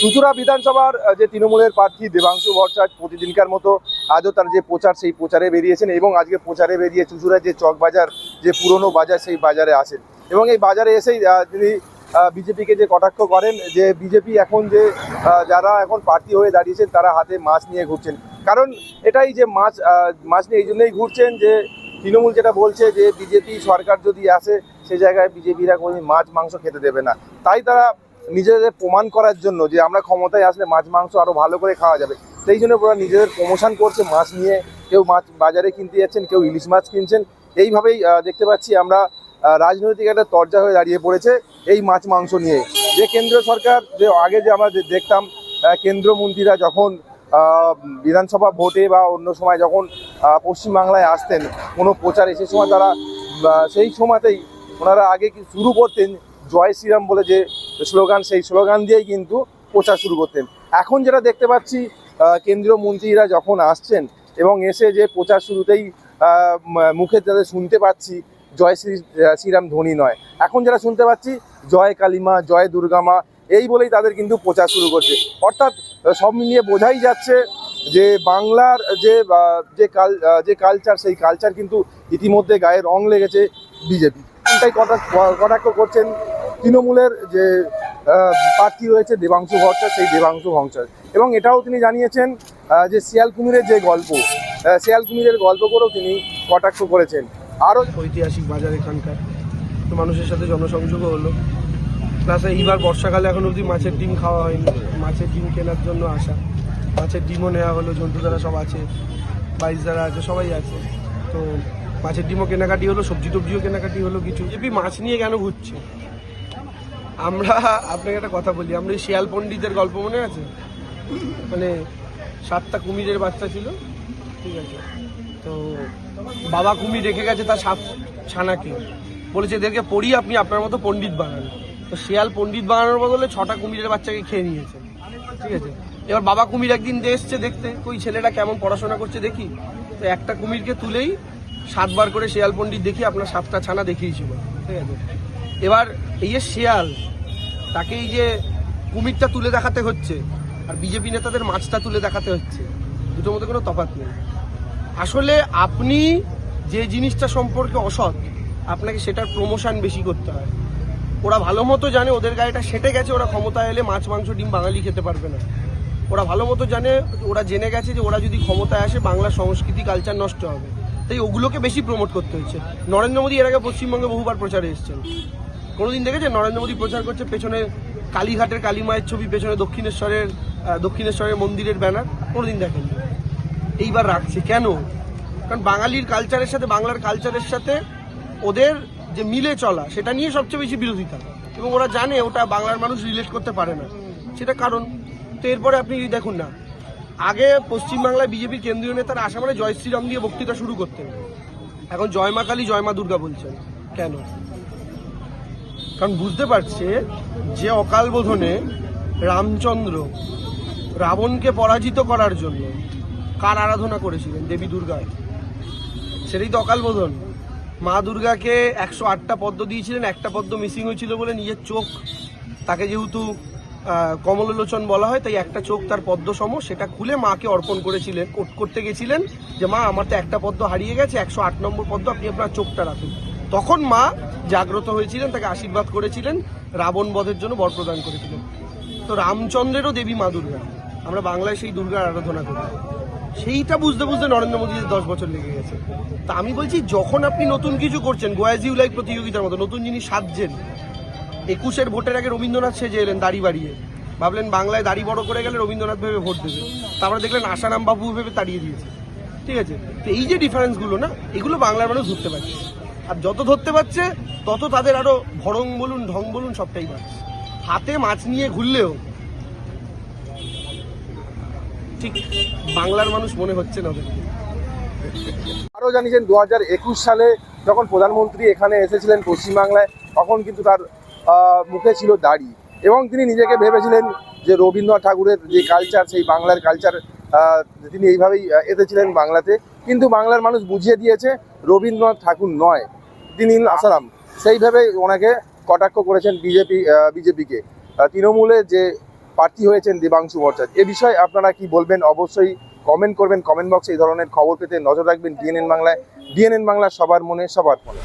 চুঁচুড়া বিধানসভার যে তৃণমূলের প্রার্থী দেবাংশু ভট্টাচার্য প্রতিদিনকার মতো আজও তার যে প্রচার সেই প্রচারে বেরিয়েছেন এবং আজকে প্রচারে বেরিয়ে চুঁচুড়ার যে চক বাজার যে পুরনো বাজার সেই বাজারে আসেন এবং এই বাজারে এসেই তিনি বিজেপিকে যে কটাক্ষ করেন যে বিজেপি এখন যে যারা এখন প্রার্থী হয়ে দাঁড়িয়েছেন তারা হাতে মাছ নিয়ে ঘুরছেন। কারণ এটাই যে মাছ নিয়ে এই জন্যই ঘুরছেন যে তৃণমূল যেটা বলছে যে বিজেপি সরকার যদি আসে সে জায়গায় বিজেপিরা কোনো মাছ মাংস খেতে দেবে না, তাই তারা নিজেদের প্রমাণ করার জন্য যে আমরা ক্ষমতায় আসলে মাছ মাংস আরও ভালো করে খাওয়া যাবে সেই জন্য ওরা নিজেদের প্রমোশন করছে মাছ নিয়ে। কেউ মাছ বাজারে কিনতে যাচ্ছেন, কেউ ইলিশ মাছ কিনছেন। এইভাবেই দেখতে পাচ্ছি আমরা রাজনৈতিক একটা তরজা হয়ে দাঁড়িয়ে পড়েছে এই মাছ মাংস নিয়ে। যে কেন্দ্রীয় সরকার যে আগে যে আমরা দেখতাম কেন্দ্রমন্ত্রীরা যখন বিধানসভা ভোটে বা অন্য সময় যখন পশ্চিমবাংলায় আসতেন কোনো প্রচারে, সে সময় তারা সেই সময়তেই ওনারা আগে শুরু করতেন জয় শ্রীরাম বলে যে স্লোগান, সেই স্লোগান দিয়েই কিন্তু প্রচার শুরু করতেন। এখন যেটা দেখতে পাচ্ছি কেন্দ্রীয় মন্ত্রীরা যখন আসছেন এবং এসে যে প্রচার শুরুতেই মুখে যাদের শুনতে পাচ্ছি জয় শ্রীরাম ধ্বনি নয়, এখন যেটা শুনতে পাচ্ছি জয় কালীমা, জয় দুর্গা মা, এই বলেই তাদের কিন্তু প্রচার শুরু করছে। অর্থাৎ সব মিলিয়ে বোঝাই যাচ্ছে যে বাংলার যে কালচার সেই কালচার কিন্তু ইতিমধ্যে গায়ে রং লেগেছে বিজেপি। এটাই কটাক্ষ করছেন তৃণমূলের যে প্রার্থী রয়েছে দেবাংশু ভট্টাচার্য, সেই দেবাংশু ভট্টাচার্য। এবং এটাও তিনি জানিয়েছেন যে শিয়াল কুমিরের যে গল্প, শিয়াল কুমিরের গল্প করেও তিনি কটাক্ষ করেছেন। আরও ঐতিহাসিক বাজার এখানকার, তো মানুষের সাথে জনসংযোগও হলো। প্লাস এইবার বর্ষাকালে এখন অবধি মাছের ডিম খাওয়া হয়নি, মাছের ডিম কেনার জন্য আসা, মাছের ডিমও নেওয়া হলো। জন্তুদারা সব আছে, বাইশ যারা আছে সবাই আছে, তো মাছের ডিমও কেনাকাটি হলো, সবজি টবজিও কেনাকাটি হলো কিছু। বিজেপি মাছ নিয়ে কেন ঘুরছে? আমরা আপনাকে একটা কথা বলি, আমরা এই শিয়াল পণ্ডিতের গল্প মনে আছে? মানে 7টা কুমিরের বাচ্চা ছিল, ঠিক আছে, তো বাবা কুমির রেখে গেছে তার 7 ছানাকে, বলেছে এদেরকে পড়িয়ে আপনি আপনার মতো পণ্ডিত বানান। তো শিয়াল পণ্ডিত বানানোর বদলে 6টা কুমিরের বাচ্চাকে খেয়ে নিয়েছে, ঠিক আছে। এবার বাবা কুমির একদিন এসছে দেখতে ওই ছেলেটা কেমন পড়াশোনা করছে দেখি, তো একটা কুমিরকে তুলেই 7 বার করে শিয়াল পণ্ডিত দেখি আপনার 7টা ছানা দেখিয়েছিল, ঠিক আছে। এবার এই যে শিয়াল, তাকে এই যে কুমিরটা তুলে দেখাতে হচ্ছে আর বিজেপি নেতাদের মাছটা তুলে দেখাতে হচ্ছে, দুটোর মধ্যে কোনো তফাৎ নেই। আসলে আপনি যে জিনিসটা সম্পর্কে অসৎ, আপনাকে সেটার প্রমোশন বেশি করতে হয়। ওরা ভালো মতো জানে ওদের গায়েটা সেটে গেছে, ওরা ক্ষমতায় এলে মাছ মাংস ডিম বাঙালি খেতে পারবে না। ওরা ভালো মতো জানে, ওরা জেনে গেছে যে ওরা যদি ক্ষমতায় আসে বাংলার সংস্কৃতি কালচার নষ্ট হবে, তাই ওগুলোকে বেশি প্রমোট করতে হচ্ছে। নরেন্দ্র মোদী এর আগে পশ্চিমবঙ্গে বহুবার প্রচারে এসেছেন, কোনোদিন দেখেছেন নরেন্দ্র মোদী প্রচার করছে পেছনে কালীঘাটের কালী মায়ের ছবি, পেছনে দক্ষিণেশ্বরের মন্দিরের ব্যানার? কোনোদিন দেখেন। এইবার রাখছে কেন? কারণ বাঙালির কালচারের সাথে, বাংলার কালচারের সাথে ওদের যে মিলে চলা, সেটা নিয়ে সবচেয়ে বেশি বিরোধিতা, এবং ওরা জানে ওটা বাংলার মানুষ রিলেট করতে পারে না, সেটা কারণ। তো এরপরে আপনি দেখুন না, আগে পশ্চিমবাংলায় বিজেপির কেন্দ্রীয় নেতারা আসা মানে জয় শ্রীরাম দিয়ে বক্তৃতা শুরু করতেন, এখন জয় মা কালী জয় মা দুর্গা বলছেন কেন? কারণ বুঝতে পারছে যে অকাল বোধনে রামচন্দ্র রাবণকে পরাজিত করার জন্য কার আরাধনা করেছিলেন? দেবী দুর্গার। সেটাই তো অকাল বোধন। মা দুর্গাকে 108টা পদ্ম দিয়েছিলেন, একটা পদ্ম মিসিং হয়েছিল বলে নিজের চোখ, তাকে যেহেতু কমললোচন বলা হয় তাই একটা চোখ তার পদ্ম সম, সেটা খুলে মাকে অর্পণ করেছিলেন, করতে গেছিলেন যে মা আমার তো একটা পদ্ম হারিয়ে গেছে, 108 নম্বর পদ্ম, আপনি আপনার চোখটা রাখুন। তখন মা জাগ্রত হয়েছিলেন, তাকে আশীর্বাদ করেছিলেন, রাবণ বধের জন্য বর প্রদান করেছিলেন। তো রামচন্দ্রেরও দেবী মা দুর্গা, আমরা বাংলায় সেই দুর্গার আরাধনা করি। সেইটা বুঝতে বুঝতে নরেন্দ্র মোদীর 10 বছর লেগে গেছে। তা আমি বলছি, যখন আপনি নতুন কিছু করছেন, গোয়াজিউ লাইক প্রতিযোগিতার মতো নতুন জিনিস সাজছেন, 21-এর ভোটের আগে রবীন্দ্রনাথ সেজে এলেন দাড়ি বাড়িয়ে, ভাবলেন বাংলায় দাড়ি বড় করে গেলে রবীন্দ্রনাথ ভেবে ভোট দেবে, তারপরে দেখলেন আশারাম বাবু ভেবে তাড়িয়ে দিয়েছে, ঠিক আছে। তো এই যে ডিফারেন্সগুলো না, এগুলো বাংলার মানুষ ধরতে পারছে, আর যত ধরতে পারছে তত তাদের আরো ভরং বলুন ঢং বলুন সবটাই বাড়ছে। হাতে মাছ নিয়ে ঘুরলেও ঠিক বাংলার মানুষ মনে হচ্ছে না ওদেরকে। আরও জানিয়েছেন 2021 সালে যখন প্রধানমন্ত্রী এখানে এসেছিলেন পশ্চিমবাংলায়, তখন কিন্তু তার মুখে ছিল দাড়ি এবং তিনি নিজেকে ভেবেছিলেন যে রবীন্দ্রনাথ ঠাকুরের যে কালচার, সেই বাংলার কালচার তিনি এইভাবেই এসেছিলেন বাংলাতে। কিন্তু বাংলার মানুষ বুঝিয়ে দিয়েছে রবীন্দ্রনাথ ঠাকুর নয়, তিনি আসারাম। সেইভাবে ওনাকে কটাক্ষ করেছেন বিজেপিকে। তৃণমূলের যে প্রার্থী হয়েছেন দেবাংশু ভট্টাচার্য। এ বিষয়ে আপনারা কি বলবেন অবশ্যই কমেন্ট করবেন, কমেন্ট বক্সে এই ধরনের খবর পেতে নজর রাখবেন ডিএনএন বাংলায়। ডিএনএন বাংলা সবার মনে সবার ফোনে।